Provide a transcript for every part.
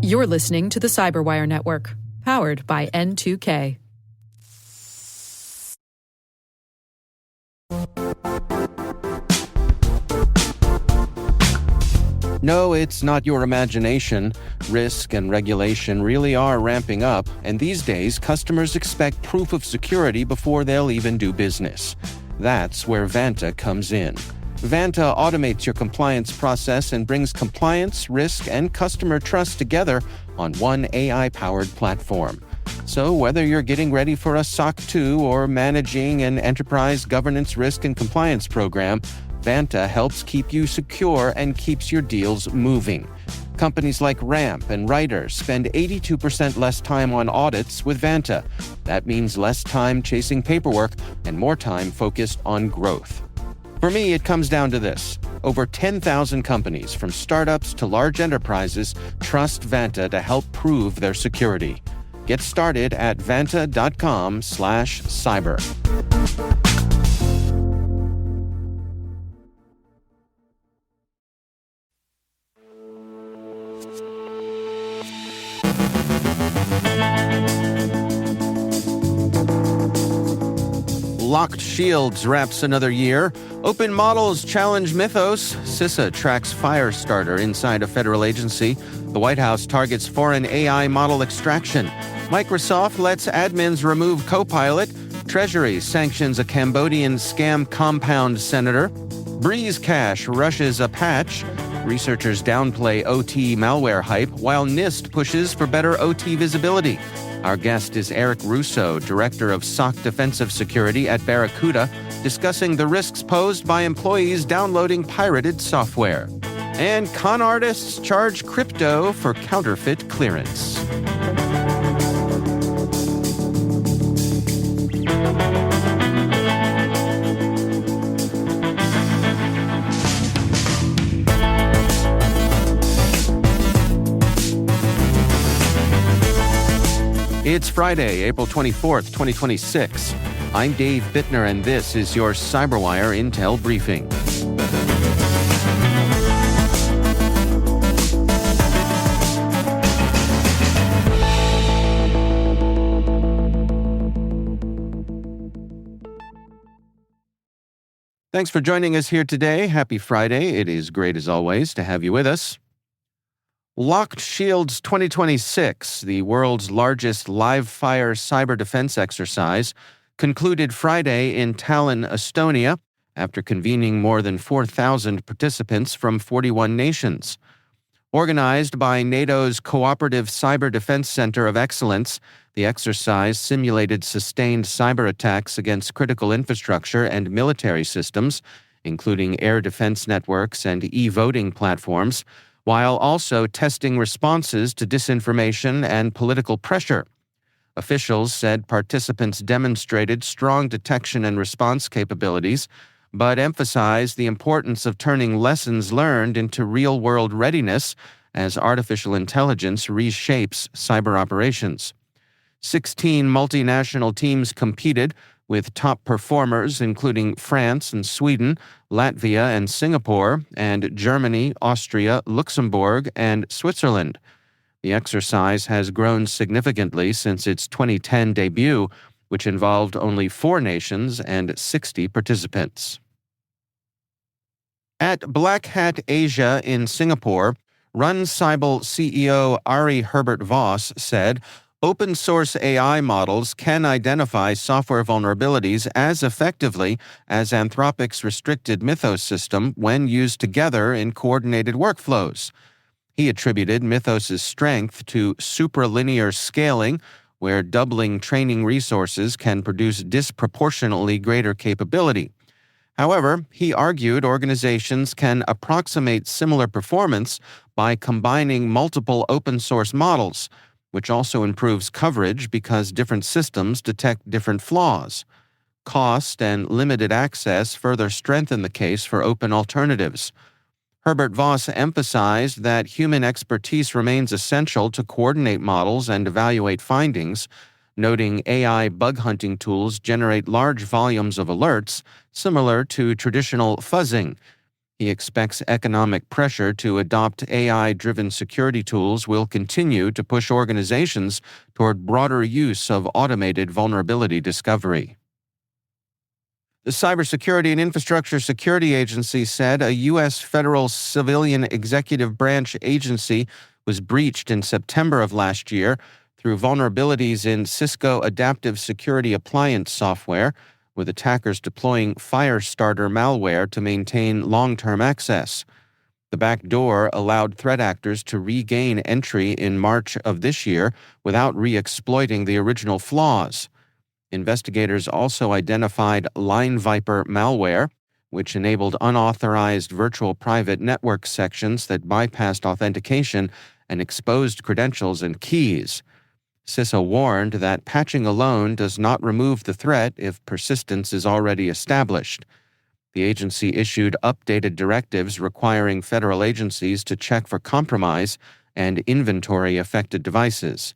You're listening to the CyberWire Network, powered by N2K. No, it's not your imagination. Risk and regulation really are ramping up, and these days, customers expect proof of security before they'll even do business. That's where Vanta comes in. Vanta automates your compliance process and brings compliance, risk, and customer trust together on one AI-powered platform. So whether you're getting ready for a SOC 2 or managing an enterprise governance risk and compliance program, Vanta helps keep you secure and keeps your deals moving. Companies like Ramp and Ryder spend 82% less time on audits with Vanta. That means less time chasing paperwork and more time focused on growth. For me, it comes down to this. Over 10,000 companies, from startups to large enterprises, trust Vanta to help prove their security. Get started at vanta.com/cyber. Locked Shields wraps another year. Open models challenge mythos. CISA tracks Firestarter inside a federal agency. The White House targets foreign AI model extraction. Microsoft lets admins remove Copilot. Treasury sanctions a Cambodian scam compound senator. Breeze Cache rushes a patch. Researchers downplay OT malware hype, while NIST pushes for better OT visibility. Our guest is Eric Russo, Director of SOC Defensive Security at Barracuda, discussing the risks posed by employees downloading pirated software. And con artists charge crypto for counterfeit clearance. It's Friday, April 24th, 2026. I'm Dave Bittner, and this is your CyberWire Intel Briefing. Thanks for joining us here today. Happy Friday. It is great, as always, to have you with us. Locked Shields 2026, the world's largest live-fire cyber defense exercise, concluded Friday in Tallinn, Estonia, after convening more than 4,000 participants from 41 nations. Organized by NATO's Cooperative Cyber Defense Center of Excellence, the exercise simulated sustained cyber attacks against critical infrastructure and military systems, including air defense networks and e-voting platforms, while also testing responses to disinformation and political pressure. Officials said participants demonstrated strong detection and response capabilities, but emphasized the importance of turning lessons learned into real-world readiness as artificial intelligence reshapes cyber operations. 16 multinational teams competed, with top performers including France and Sweden, Latvia and Singapore, and Germany, Austria, Luxembourg, and Switzerland. The exercise has grown significantly since its 2010 debut, which involved only 4 nations and 60 participants. At Black Hat Asia in Singapore, RunCybal CEO Ari Herbert Voss said, "Open-source AI models can identify software vulnerabilities as effectively as Anthropic's restricted Mythos system when used together in coordinated workflows." He attributed Mythos's strength to supralinear scaling, where doubling training resources can produce disproportionately greater capability. However, he argued organizations can approximate similar performance by combining multiple open-source models, which also improves coverage because different systems detect different flaws. Cost and limited access further strengthen the case for open alternatives. Herbert Voss emphasized that human expertise remains essential to coordinate models and evaluate findings, noting AI bug hunting tools generate large volumes of alerts, similar to traditional fuzzing. He expects economic pressure to adopt AI-driven security tools will continue to push organizations toward broader use of automated vulnerability discovery. The Cybersecurity and Infrastructure Security Agency said a U.S. federal civilian executive branch agency was breached in September of last year through vulnerabilities in Cisco Adaptive Security Appliance software, with attackers deploying Firestarter malware to maintain long-term access. The backdoor allowed threat actors to regain entry in March of this year without re-exploiting the original flaws. Investigators also identified LineViper malware, which enabled unauthorized virtual private network sections that bypassed authentication and exposed credentials and keys. CISA warned that patching alone does not remove the threat if persistence is already established. The agency issued updated directives requiring federal agencies to check for compromise and inventory affected devices.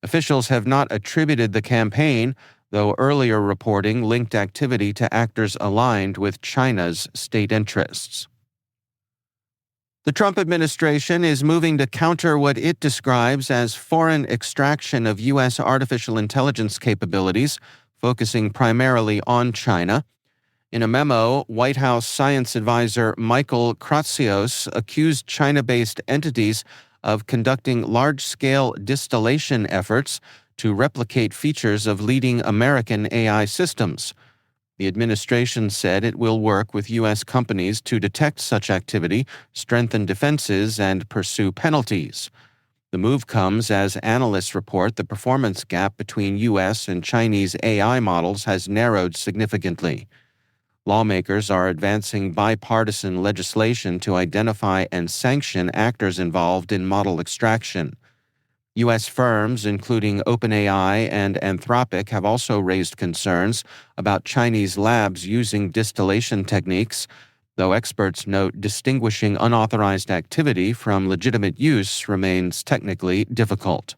Officials have not attributed the campaign, though earlier reporting linked activity to actors aligned with China's state interests. The Trump administration is moving to counter what it describes as foreign extraction of U.S. artificial intelligence capabilities, focusing primarily on China. In a memo, White House science advisor Michael Kratsios accused China-based entities of conducting large-scale distillation efforts to replicate features of leading American AI systems. The administration said it will work with U.S. companies to detect such activity, strengthen defenses, and pursue penalties. The move comes as analysts report the performance gap between U.S. and Chinese AI models has narrowed significantly. Lawmakers are advancing bipartisan legislation to identify and sanction actors involved in model extraction. U.S. firms, including OpenAI and Anthropic, have also raised concerns about Chinese labs using distillation techniques, though experts note distinguishing unauthorized activity from legitimate use remains technically difficult.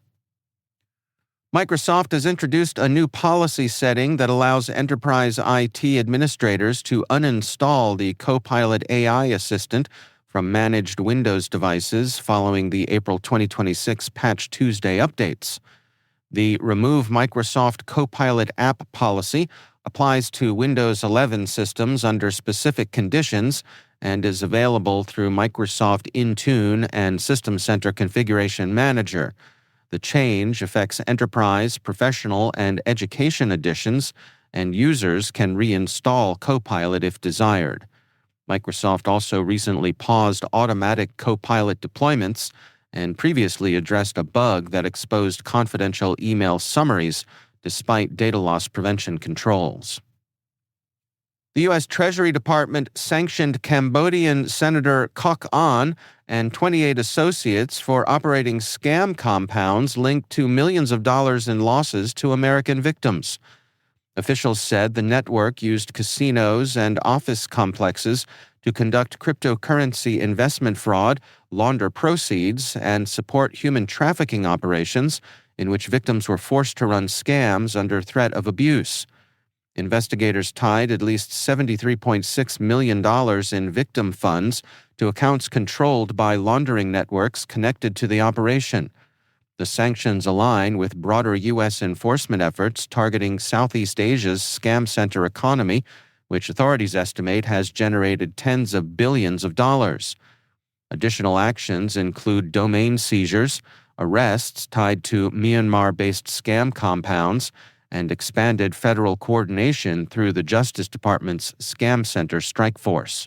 Microsoft has introduced a new policy setting that allows enterprise IT administrators to uninstall the Copilot AI assistant from managed Windows devices following the April 2026 Patch Tuesday updates. The Remove Microsoft Copilot app policy applies to Windows 11 systems under specific conditions and is available through Microsoft Intune and System Center Configuration Manager. The change affects enterprise, professional, and education editions, and users can reinstall Copilot if desired. Microsoft also recently paused automatic Copilot deployments and previously addressed a bug that exposed confidential email summaries despite data loss prevention controls. The U.S. Treasury Department sanctioned Cambodian Senator Kok An and 28 associates for operating scam compounds linked to millions of dollars in losses to American victims. Officials said the network used casinos and office complexes to conduct cryptocurrency investment fraud, launder proceeds, and support human trafficking operations in which victims were forced to run scams under threat of abuse. Investigators tied at least $73.6 million in victim funds to accounts controlled by laundering networks connected to the operation. The sanctions align with broader U.S. enforcement efforts targeting Southeast Asia's scam center economy, which authorities estimate has generated tens of billions of dollars. Additional actions include domain seizures, arrests tied to Myanmar-based scam compounds, and expanded federal coordination through the Justice Department's Scam Center Strike Force.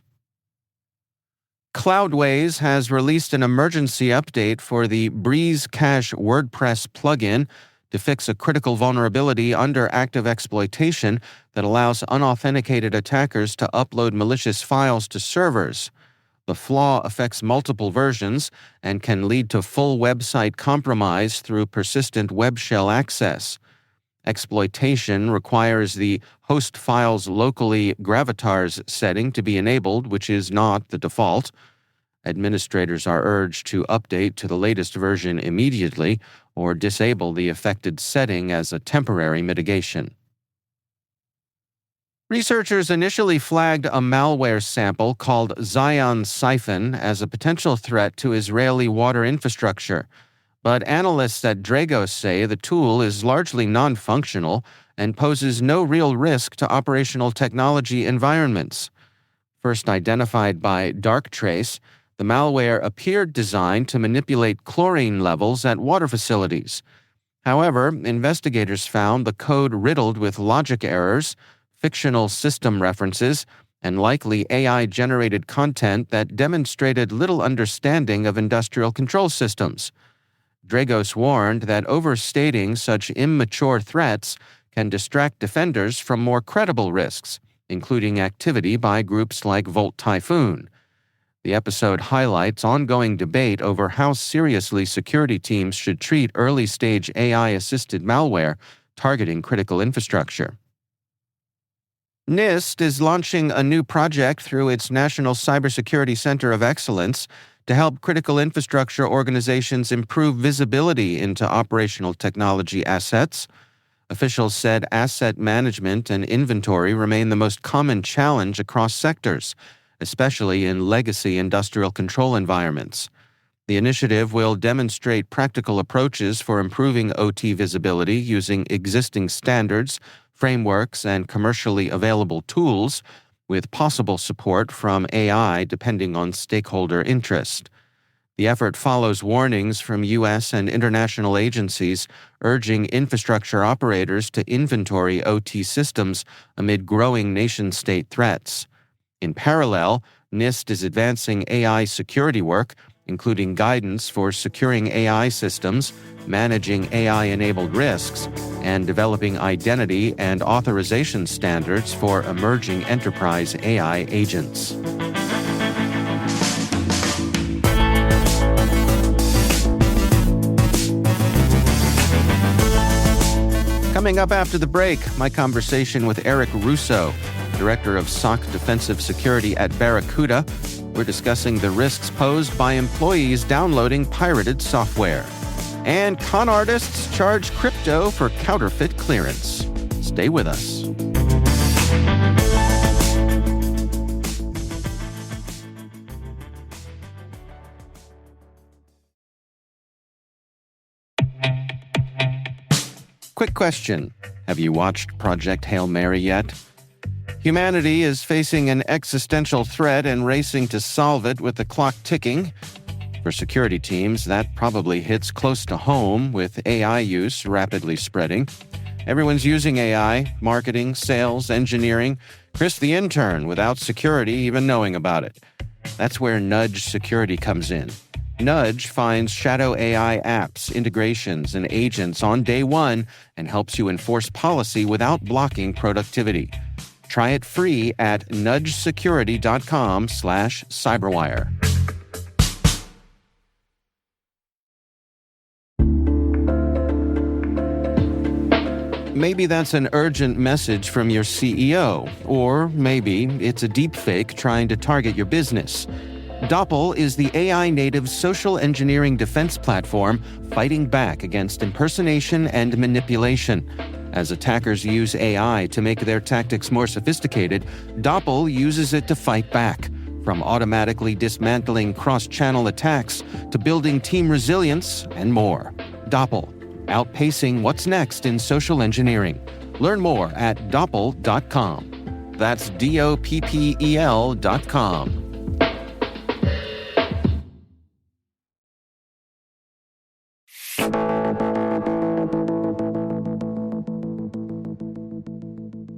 Cloudways has released an emergency update for the Breeze Cache WordPress plugin to fix a critical vulnerability under active exploitation that allows unauthenticated attackers to upload malicious files to servers. The flaw affects multiple versions and can lead to full website compromise through persistent web shell access. Exploitation requires the host files locally gravatars setting to be enabled, which is not the default. Administrators are urged to update to the latest version immediately or disable the affected setting as a temporary mitigation. Researchers initially flagged a malware sample called Zion Siphon as a potential threat to Israeli water infrastructure. But analysts at Dragos say the tool is largely non-functional and poses no real risk to operational technology environments. First identified by Darktrace, the malware appeared designed to manipulate chlorine levels at water facilities. However, investigators found the code riddled with logic errors, fictional system references, and likely AI-generated content that demonstrated little understanding of industrial control systems. Dragos warned that overstating such immature threats can distract defenders from more credible risks, including activity by groups like Volt Typhoon. The episode highlights ongoing debate over how seriously security teams should treat early-stage AI-assisted malware targeting critical infrastructure. NIST is launching a new project through its National Cybersecurity Center of Excellence to help critical infrastructure organizations improve visibility into operational technology assets. Officials said asset management and inventory remain the most common challenge across sectors, especially in legacy industrial control environments. The initiative will demonstrate practical approaches for improving OT visibility using existing standards, frameworks, and commercially available tools, with possible support from AI depending on stakeholder interest. The effort follows warnings from U.S. and international agencies urging infrastructure operators to inventory OT systems amid growing nation-state threats. In parallel, NIST is advancing AI security work, including guidance for securing AI systems, managing AI-enabled risks, and developing identity and authorization standards for emerging enterprise AI agents. Coming up after the break, my conversation with Eric Russo, Director of SOC Defensive Security at Barracuda. We're discussing the risks posed by employees downloading pirated software. And con artists charge crypto for counterfeit clearance. Stay with us. Quick question. Have you watched Project Hail Mary yet? Humanity is facing an existential threat and racing to solve it with the clock ticking. For security teams, that probably hits close to home with AI use rapidly spreading. Everyone's using AI, marketing, sales, engineering. Chris the intern without security even knowing about it. That's where Nudge Security comes in. Nudge finds shadow AI apps, integrations, and agents on day one and helps you enforce policy without blocking productivity. Try it free at nudgesecurity.com/cyberwire. Maybe that's an urgent message from your CEO, or maybe it's a deepfake trying to target your business. Doppel is the AI-native social engineering defense platform fighting back against impersonation and manipulation. As attackers use AI to make their tactics more sophisticated, Doppel uses it to fight back, from automatically dismantling cross-channel attacks to building team resilience and more. Doppel, outpacing what's next in social engineering. Learn more at doppel.com. That's DOPPEL.com.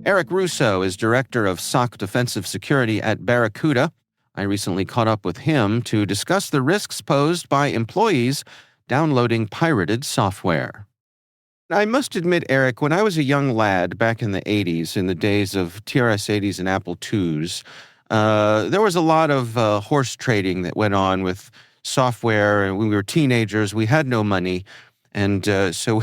Eric Russo is Director of SOC Defensive Security at Barracuda. I recently caught up with him to discuss the risks posed by employees downloading pirated software. I must admit, Eric, when I was a young lad back in the 80s, in the days of TRS-80s and Apple IIs, there was a lot of horse trading that went on with software, and when we were teenagers, we had no money. And so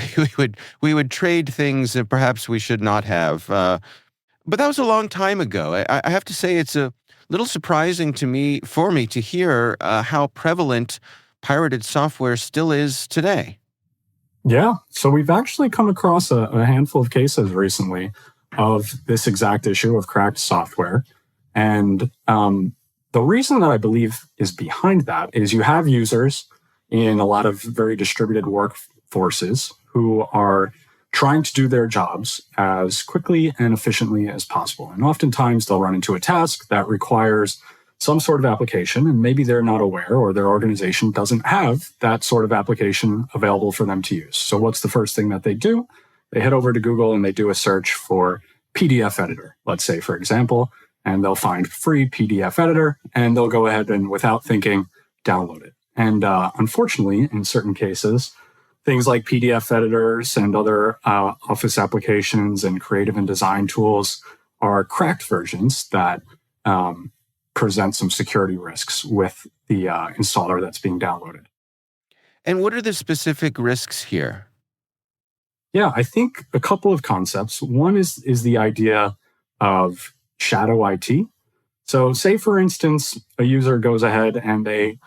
we would trade things that perhaps we should not have. But that was a long time ago. I have to say it's a little surprising for me to hear how prevalent pirated software still is today. Yeah, so we've actually come across a handful of cases recently of this exact issue of cracked software. And the reason that I believe is behind that is you have users in a lot of very distributed workforces who are trying to do their jobs as quickly and efficiently as possible. And oftentimes they'll run into a task that requires some sort of application, and maybe they're not aware or their organization doesn't have that sort of application available for them to use. So what's the first thing that they do? They head over to Google and they do a search for PDF editor, let's say, for example, and they'll find free PDF editor, and they'll go ahead and, without thinking, download it. And unfortunately, in certain cases, things like PDF editors and other Office applications and creative and design tools are cracked versions that present some security risks with the installer that's being downloaded. And what are the specific risks here? Yeah, I think a couple of concepts. One is the idea of shadow IT. So say, for instance, a user goes ahead and they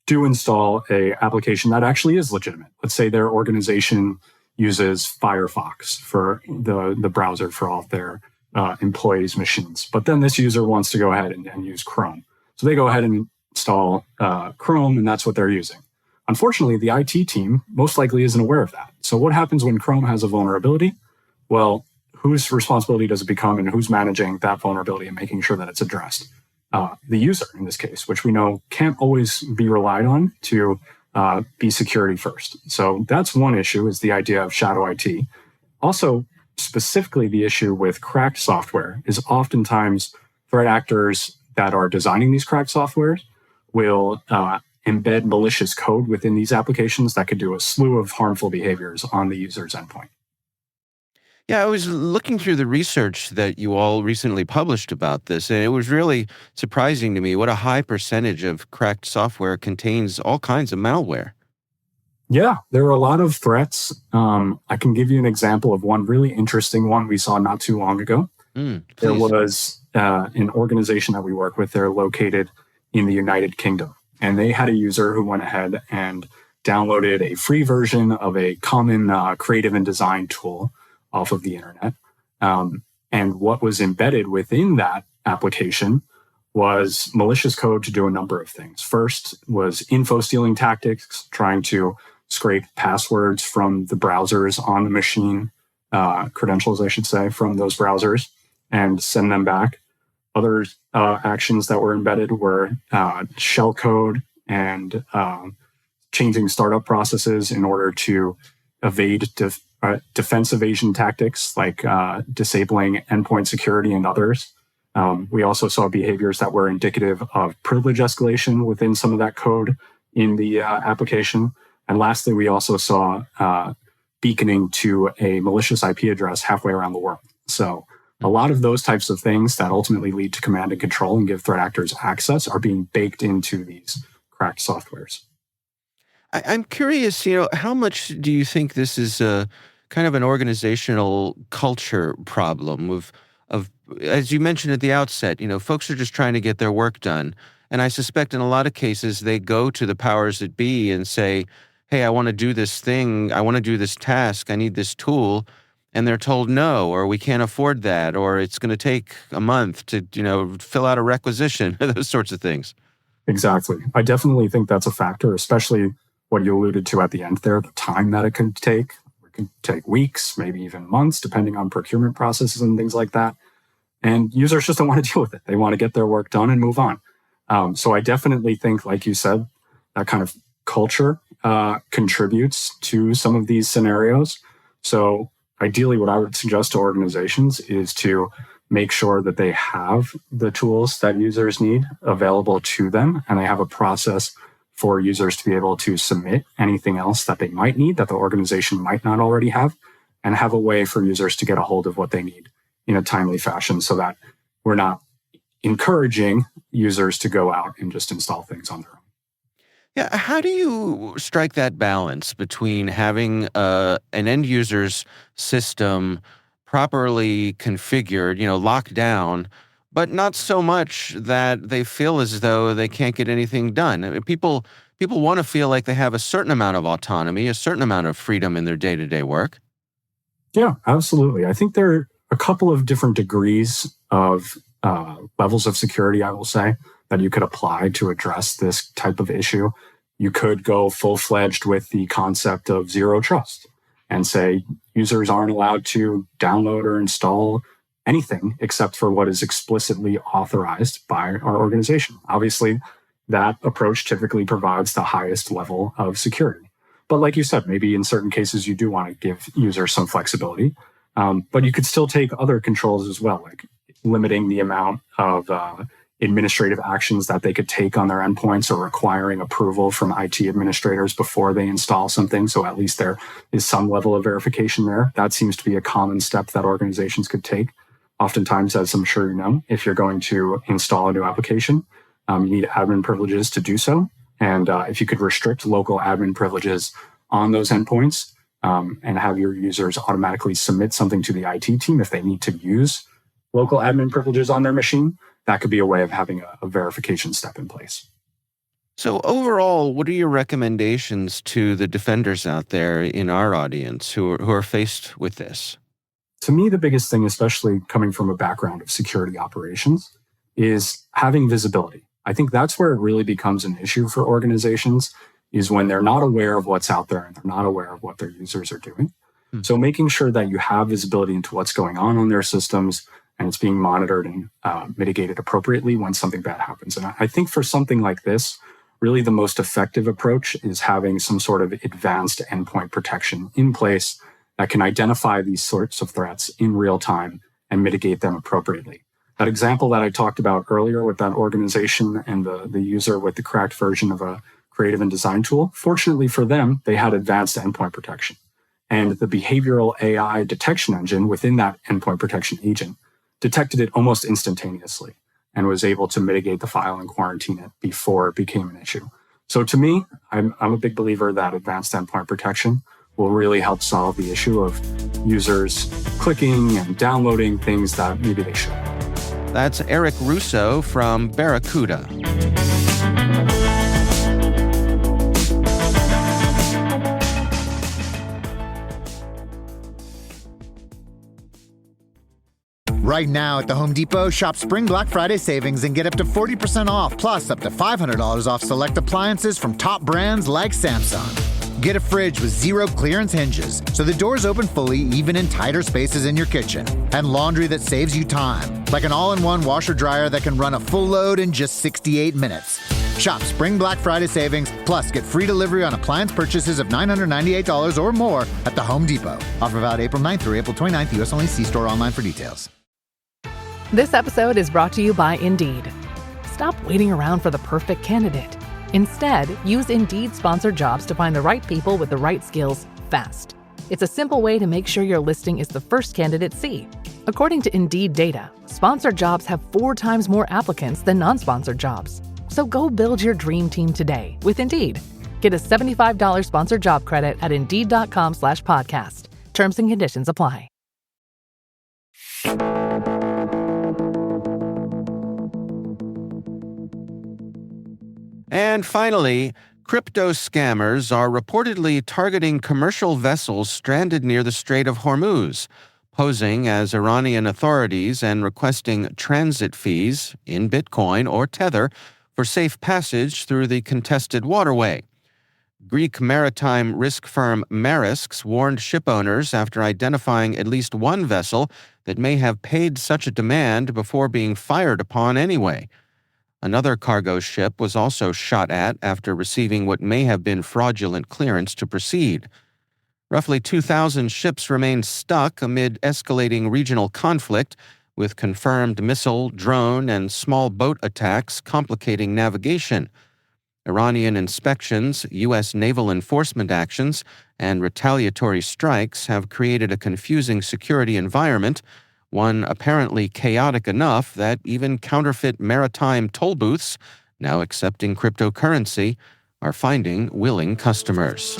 do install a application that actually is legitimate. Let's say their organization uses Firefox for the browser for all of their employees' machines. But then this user wants to go ahead and use Chrome. So they go ahead and install Chrome, and that's what they're using. Unfortunately, the IT team most likely isn't aware of that. So what happens when Chrome has a vulnerability? Well, whose responsibility does it become, and who's managing that vulnerability and making sure that it's addressed? The user, in this case, which we know can't always be relied on to be security first. So that's one issue, is the idea of shadow IT. Also, specifically, the issue with cracked software is oftentimes threat actors that are designing these cracked softwares will embed malicious code within these applications that could do a slew of harmful behaviors on the user's endpoint. Yeah, I was looking through the research that you all recently published about this, and it was really surprising to me what a high percentage of cracked software contains all kinds of malware. Yeah, there are a lot of threats. I can give you an example of one really interesting one we saw not too long ago. There was an organization that we work with. They're located in the United Kingdom, and they had a user who went ahead and downloaded a free version of a common creative and design tool off of the internet. And what was embedded within that application was malicious code to do a number of things. First was info stealing tactics, trying to scrape passwords from the browsers on the machine, credentials, I should say, from those browsers, and send them back. Other actions that were embedded were shell code and changing startup processes in order to evade defense evasion tactics like disabling endpoint security and others. We also saw behaviors that were indicative of privilege escalation within some of that code in the application. And lastly, we also saw beaconing to a malicious IP address halfway around the world. So a lot of those types of things that ultimately lead to command and control and give threat actors access are being baked into these cracked softwares. I'm curious, how much do you think this is kind of an organizational culture problem of, as you mentioned at the outset, folks are just trying to get their work done. And I suspect in a lot of cases, they go to the powers that be and say, hey, I want to do this thing. I want to do this task. I need this tool. And they're told no, or we can't afford that, or it's going to take a month to, fill out a requisition, those sorts of things. Exactly. I definitely think that's a factor, especially what you alluded to at the end there, the time that it can take. It can take weeks, maybe even months, depending on procurement processes and things like that. And users just don't want to deal with it. They want to get their work done and move on. So I definitely think, like you said, that kind of culture contributes to some of these scenarios. So ideally, what I would suggest to organizations is to make sure that they have the tools that users need available to them, and they have a process for users to be able to submit anything else that they might need that the organization might not already have, and have a way for users to get a hold of what they need in a timely fashion so that we're not encouraging users to go out and just install things on their own. Yeah, how do you strike that balance between having an end user's system properly configured, locked down, but not so much that they feel as though they can't get anything done? I mean, people want to feel like they have a certain amount of autonomy, a certain amount of freedom in their day-to-day work. Yeah, absolutely. I think there are a couple of different degrees of levels of security, I will say, that you could apply to address this type of issue. You could go full-fledged with the concept of zero trust and say users aren't allowed to download or install anything except for what is explicitly authorized by our organization. Obviously, that approach typically provides the highest level of security. But like you said, maybe in certain cases, you do want to give users some flexibility. But you could still take other controls as well, like limiting the amount of administrative actions that they could take on their endpoints or requiring approval from IT administrators before they install something. So at least there is some level of verification there. That seems to be a common step that organizations could take. Oftentimes, as I'm sure you know, if you're going to install a new application, you need admin privileges to do so. And if you could restrict local admin privileges on those endpoints and have your users automatically submit something to the IT team if they need to use local admin privileges on their machine, that could be a way of having a verification step in place. So overall, what are your recommendations to the defenders out there in our audience who are faced with this? To me, the biggest thing, especially coming from a background of security operations, is having visibility. I think that's where it really becomes an issue for organizations, is when they're not aware of what's out there and they're not aware of what their users are doing. So making sure that you have visibility into what's going on their systems and it's being monitored and mitigated appropriately when something bad happens. And I think for something like this, really the most effective approach is having some sort of advanced endpoint protection in place that can identify these sorts of threats in real time and mitigate them appropriately. That example that I talked about earlier with that organization and the user with the cracked version of a creative and design tool, fortunately for them, they had advanced endpoint protection. And the behavioral AI detection engine within that endpoint protection agent detected it almost instantaneously and was able to mitigate the file and quarantine it before it became an issue. So to me, I'm a big believer that advanced endpoint protection will really help solve the issue of users clicking and downloading things that maybe they shouldn't. That's Eric Russo from Barracuda. Right now at the Home Depot, shop Spring Black Friday savings and get up to 40% off, plus up to $500 off select appliances from top brands like Samsung. Get a fridge with zero clearance hinges, so the doors open fully even in tighter spaces in your kitchen. And laundry that saves you time, like an all-in-one washer-dryer that can run a full load in just 68 minutes. Shop Spring Black Friday savings, plus get free delivery on appliance purchases of $998 or more at the Home Depot. Offer valid April 9th through April 29th, U.S. only. See store online for details. This episode is brought to you by Indeed. Stop waiting around for the perfect candidate. Instead, use Indeed sponsored jobs to find the right people with the right skills fast. It's a simple way to make sure your listing is the first candidates see. According to Indeed data, sponsored jobs have 4 times more applicants than non-sponsored jobs. So go build your dream team today with Indeed. Get a $75 sponsored job credit at Indeed.com/podcast. Terms and conditions apply. And finally, crypto scammers are reportedly targeting commercial vessels stranded near the Strait of Hormuz, posing as Iranian authorities and requesting transit fees in Bitcoin or Tether for safe passage through the contested waterway. Greek maritime risk firm Marisks warned shipowners after identifying at least one vessel that may have paid such a demand before being fired upon anyway. Another cargo ship was also shot at after receiving what may have been fraudulent clearance to proceed. Roughly 2,000 ships remained stuck amid escalating regional conflict, with confirmed missile, drone, and small boat attacks complicating navigation. Iranian inspections, U.S. naval enforcement actions, and retaliatory strikes have created a confusing security environment, one apparently chaotic enough that even counterfeit maritime toll booths, now accepting cryptocurrency, are finding willing customers.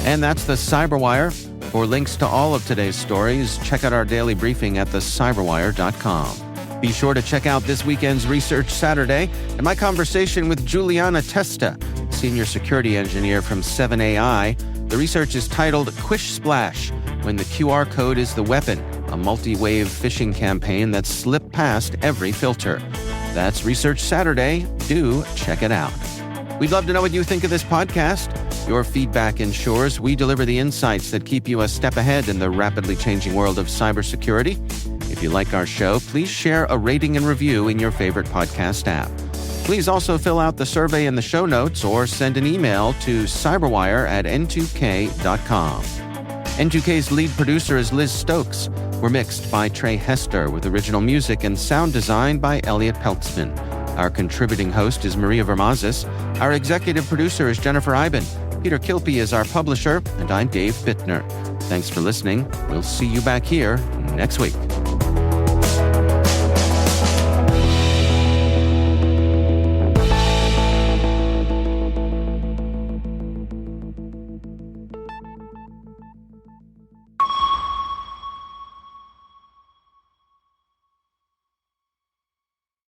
And that's the CyberWire. For links to all of today's stories, check out our daily briefing at thecyberwire.com. Be sure to check out this weekend's Research Saturday and my conversation with Juliana Testa, Senior Security Engineer from 7AI. The research is titled Quish Splash, When the QR Code is the Weapon, a multi-wave phishing campaign that slipped past every filter. That's Research Saturday. Do check it out. We'd love to know what you think of this podcast. Your feedback ensures we deliver the insights that keep you a step ahead in the rapidly changing world of cybersecurity. If you like our show, please share a rating and review in your favorite podcast app. Please also fill out the survey in the show notes or send an email to cyberwire@n2k.com. N2K's lead producer is Liz Stokes. We're mixed by Trey Hester with original music and sound design by Elliot Peltzman. Our contributing host is Maria Vermazis. Our executive producer is Jennifer Iben. Peter Kilpie is our publisher, and I'm Dave Bittner. Thanks for listening. We'll see you back here next week.